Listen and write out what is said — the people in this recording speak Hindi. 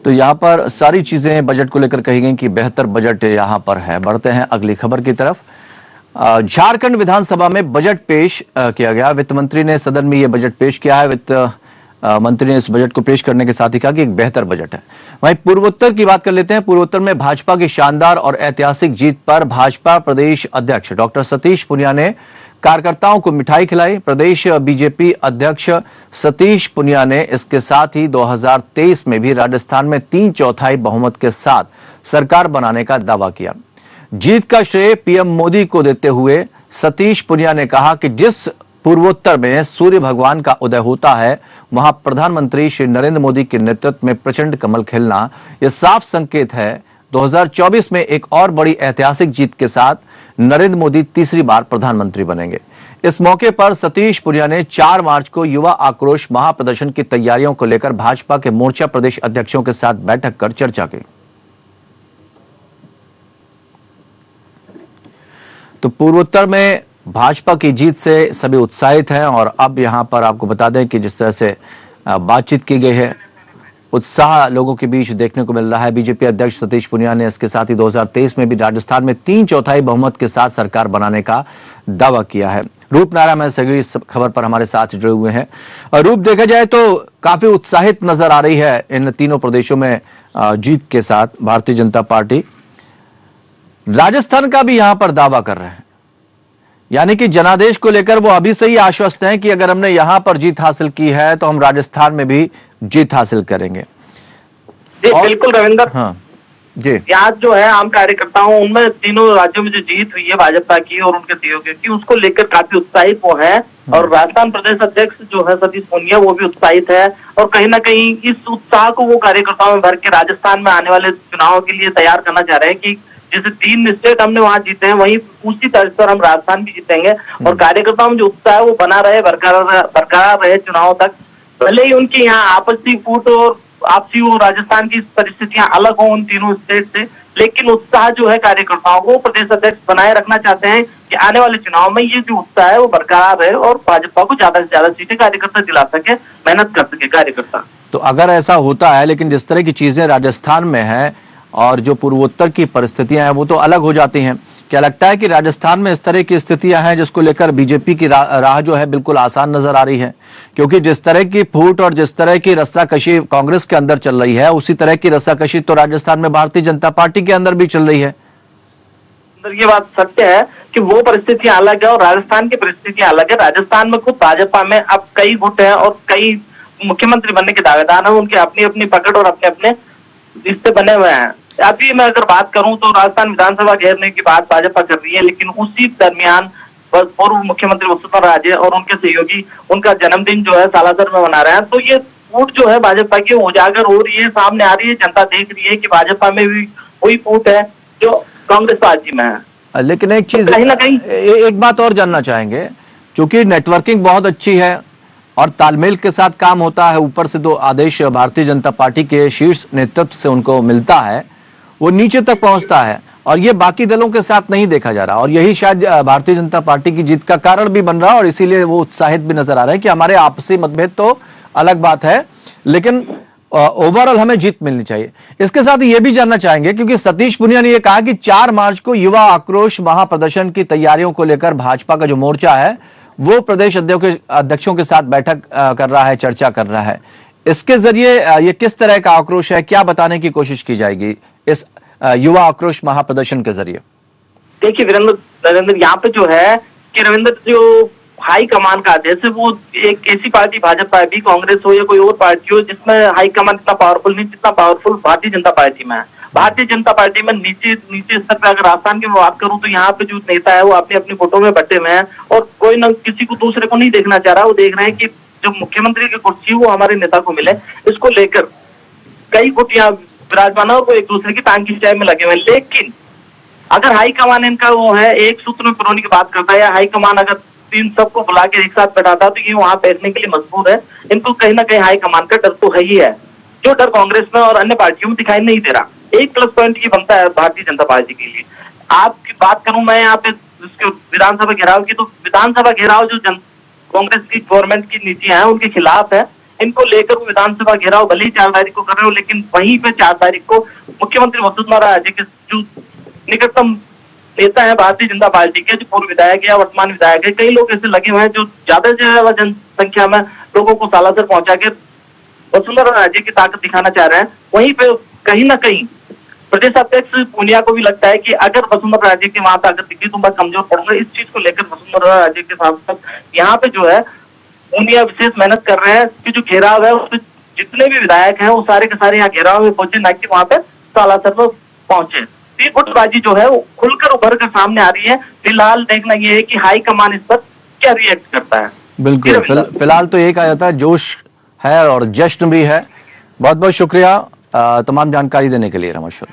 तो यहाँ पर सारी चीजें बजट को लेकर कही गई कि बेहतर बजट यहाँ पर है। बढ़ते हैं अगली खबर की तरफ। झारखंड विधानसभा में बजट पेश किया गया। वित्त मंत्री ने सदन में यह बजट पेश किया है। वित्त मंत्री ने इस बजट को पेश करने के साथ ही कहा कि एक बेहतर बजट है। वहीं पूर्वोत्तर की बात कर लेते हैं। पूर्वोत्तर में भाजपा की शानदार और ऐतिहासिक जीत पर भाजपा प्रदेश अध्यक्ष डॉक्टर सतीश पूनिया ने कार्यकर्ताओं को मिठाई खिलाई। प्रदेश बीजेपी अध्यक्ष सतीश पूनिया ने इसके साथ ही 2023 में भी राजस्थान में 3/4 बहुमत के साथ सरकार बनाने का दावा किया। जीत का श्रेय पीएम मोदी को देते हुए सतीश पूनिया ने कहा कि जिस पूर्वोत्तर में सूर्य भगवान का उदय होता है, वहां प्रधानमंत्री श्री नरेंद्र मोदी के नेतृत्व में प्रचंड कमल खिलना यह साफ संकेत है 2024 में एक और बड़ी ऐतिहासिक जीत के साथ नरेंद्र मोदी तीसरी बार प्रधानमंत्री बनेंगे। इस मौके पर सतीश पूनिया ने 4 मार्च को युवा आक्रोश महाप्रदर्शन की तैयारियों को लेकर भाजपा के मोर्चा प्रदेश अध्यक्षों के साथ बैठक कर चर्चा की। तो पूर्वोत्तर में भाजपा की जीत से सभी उत्साहित हैं और अब यहां पर आपको बता दें कि जिस तरह से बातचीत की गई है, उत्साह लोगों के बीच देखने को मिल रहा है। बीजेपी अध्यक्ष सतीश पूनिया ने इसके साथ ही 2023 में भी राजस्थान में 3/4 बहुमत के साथ सरकार बनाने का दावा किया है। रूप नारायण में सही इस खबर पर हमारे साथ जुड़े हुए हैं। और रूप, देखा जाए तो काफी उत्साहित नजर आ रही है इन तीनों प्रदेशों में जीत के साथ भारतीय जनता पार्टी। राजस्थान का भी यहां पर दावा कर रहे हैं, यानी कि जनादेश को लेकर वो अभी से ही आश्वस्त हैं कि अगर हमने यहां पर जीत हासिल की है तो हम राजस्थान में भी जीत हासिल करेंगे। जी बिल्कुल रविंदर। हाँ जी, यहाँ जो है आम कार्यकर्ता हूँ, उनमें तीनों राज्यों में जो जीत हुई है भाजपा की और उनके सहयोगियों की, उसको लेकर काफी उत्साहित वो है। और राजस्थान प्रदेश अध्यक्ष जो है सतीश पूनिया, वो भी उत्साहित है और कहीं ना कहीं इस उत्साह को वो कार्यकर्ताओं में भर के राजस्थान में आने वाले चुनाव के लिए तैयार करना चाह रहे हैं कि जैसे 3 स्टेट हमने वहां जीते हैं, वहीं उसी तर्ज पर हम राजस्थान भी जीतेंगे। और कार्यकर्ताओं में जो उत्साह है वो बना रहे, बरकरार रहे चुनाव तक। भले ही उनकी यहाँ आपसी फूट और आपसी वो राजस्थान की परिस्थितियां अलग हो उन तीनों स्टेट से, लेकिन उत्साह जो है कार्यकर्ताओं को प्रदेश अध्यक्ष बनाए रखना चाहते हैं कि आने वाले चुनाव में ये जो उत्साह है वो बरकरार रहे और भाजपा को ज्यादा से ज्यादा सीटें कार्यकर्ता दिला सके, मेहनत कर सके कार्यकर्ता। तो अगर ऐसा होता है, लेकिन जिस तरह की चीजें राजस्थान में है और जो पूर्वोत्तर की परिस्थितियां हैं वो तो अलग हो जाती हैं। क्या लगता है कि राजस्थान में इस तरह की स्थितियां हैं जिसको लेकर बीजेपी की राह जो है बिल्कुल आसान नजर आ रही है? क्योंकि जिस तरह की फूट और जिस तरह की रस्साकशी कांग्रेस के अंदर चल रही है, उसी तरह की रस्साकशी तो राजस्थान में भारतीय जनता पार्टी के अंदर भी चल रही है। ये बात सत्य है कि वो परिस्थितियां अलग है और राजस्थान की परिस्थितियां अलग है। राजस्थान में खुद भाजपा में अब कई गुट हैं और कई मुख्यमंत्री बनने के दावेदार हैं, उनके अपनी अपनी पकड़ और अपने अपने रिश्ते बने हुए हैं। अभी मैं अगर बात करूं तो राजस्थान विधानसभा घेरने की बात भाजपा कर रही है, लेकिन उसी दरमियान पूर्व मुख्यमंत्री वसुंधरा राजे और उनके सहयोगी उनका जन्मदिन जो है सालासर में मना रहे हैं। तो ये फूट जो है भाजपा की उजागर हो रही है, सामने आ रही है, जनता देख रही है कि भाजपा में भी वही फूट है जो कांग्रेस पार्टी में है। लेकिन एक चीज, तो कहीं ना कहीं एक बात और जानना चाहेंगे, क्योंकि नेटवर्किंग बहुत अच्छी है और तालमेल के साथ काम होता है, ऊपर से 2 आदेश भारतीय जनता पार्टी के शीर्ष नेतृत्व से उनको मिलता है, वो नीचे तक पहुंचता है और ये बाकी दलों के साथ नहीं देखा जा रहा। और यही शायद भारतीय जनता पार्टी की जीत का कारण भी बन रहा है और इसीलिए वो उत्साहित भी नजर आ रहे हैं कि हमारे आपसी मतभेद तो अलग बात है, लेकिन ओवरऑल हमें जीत मिलनी चाहिए। इसके साथ ये भी जानना चाहेंगे, क्योंकि सतीश पूनिया ने यह कहा कि 4 मार्च को युवा आक्रोश महाप्रदर्शन की तैयारियों को लेकर भाजपा का जो मोर्चा है वो प्रदेश अध्यक्षों के साथ बैठक कर रहा है, चर्चा कर रहा है। इसके जरिए ये किस तरह का आक्रोश है, क्या बताने की कोशिश की जाएगी इस युवा आक्रोश महाप्रदर्शन के जरिए? देखिए वीरेंद्र, यहाँ पे जो है कि रविंद्र, जो हाई कमान का आदेश है वो एक ऐसी पार्टी भाजपा है, भी कांग्रेस हो या कोई और पार्टी हो, जिसमें हाई कमान इतना पावरफुल नहीं जितना पावरफुल भारतीय जनता पार्टी में है। भारतीय जनता पार्टी में नीचे स्तर पर अगर राजस्थान की मैं बात करूं तो यहाँ पे जो नेता है वो अपने अपने फोटो में बटे हुए हैं और कोई ना किसी को दूसरे को नहीं देखना चाह रहा। वो देख रहे हैं कि जो मुख्यमंत्री की कुर्सी वो हमारे नेता को मिले। इसको लेकर कई गुट यहाँ विराजमान और वो एक दूसरे की टांग खिंचाई में लगे हुए हैं। लेकिन अगर हाईकमान इनका वो है एक सूत्र में पिरोने की बात करता है, या हाईकमान अगर इन सबको बुला के एक साथ बैठाता तो ये वहां बैठने के लिए मजबूर है। इनको कहीं ना कहीं हाईकमान का डर तो है ही है, जो डर कांग्रेस में और अन्य पार्टियों में दिखाई नहीं दे रहा। एक प्लस पॉइंट ये बनता है भारतीय जनता पार्टी के लिए। आपकी बात करूं मैं यहाँ पे विधानसभा घेराव की, तो विधानसभा घेराव जो कांग्रेस की गवर्नमेंट की नीतियां हैं उनके खिलाफ है। इनको लेकर वो विधानसभा घेराव भले ही 4 तारीख को कर रहे हो, लेकिन वहीं पे 4 तारीख को मुख्यमंत्री वसुंधरा राजे के जो निकटतम नेता है भारतीय जनता पार्टी के, जो पूर्व विधायक है, वर्तमान विधायक है, कई लोग ऐसे लगे हुए हैं जो ज्यादा से ज्यादा जनसंख्या में लोगों को सालासर पहुंचा के वसुंधरा राजे की ताकत दिखाना चाह रहे हैं। वहीं पे कहीं ना कहीं प्रदेश अध्यक्ष पूनिया को भी लगता है कि अगर वसुंधरा राजे की वहां ताकत दिखी तो मैं कमजोर पड़ूंगा। इस चीज को लेकर वसुंधरा राजे के साथ साथ यहाँ पे जो है पूनिया विशेष मेहनत कर रहे हैं कि जो घेराव है उसमें जितने भी विधायक हैं वो सारे के सारे यहाँ घेराव में पहुंचे, ना कि वहां पे सालासर में पहुंचे। ये गुटबाजी जो है वो खुलकर उभर कर सामने आ रही है। फिलहाल देखना ये है कि हाईकमान इस पर क्या रिएक्ट करता है। बिल्कुल, फिलहाल तो एक आ जाता है, जोश है और जश्न भी है। बहुत बहुत शुक्रिया तमाम जानकारी देने के लिए रमेश्वर।